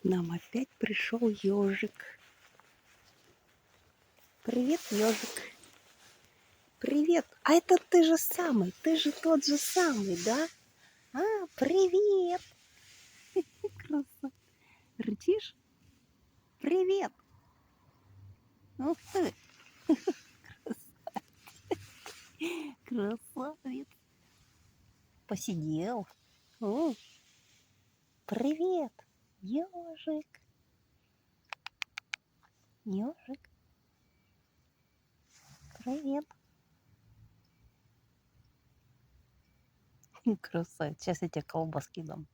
нам опять пришел ежик. Привет, ежик. Привет. А это ты же самый, ты же тот же самый, да? А, привет. Красавец. Рычишь? Привет. Ух ты. Красавец. Посидел. О, привет, ежик. Ежик. Привет. Красавец. Сейчас я тебе колбаски дам.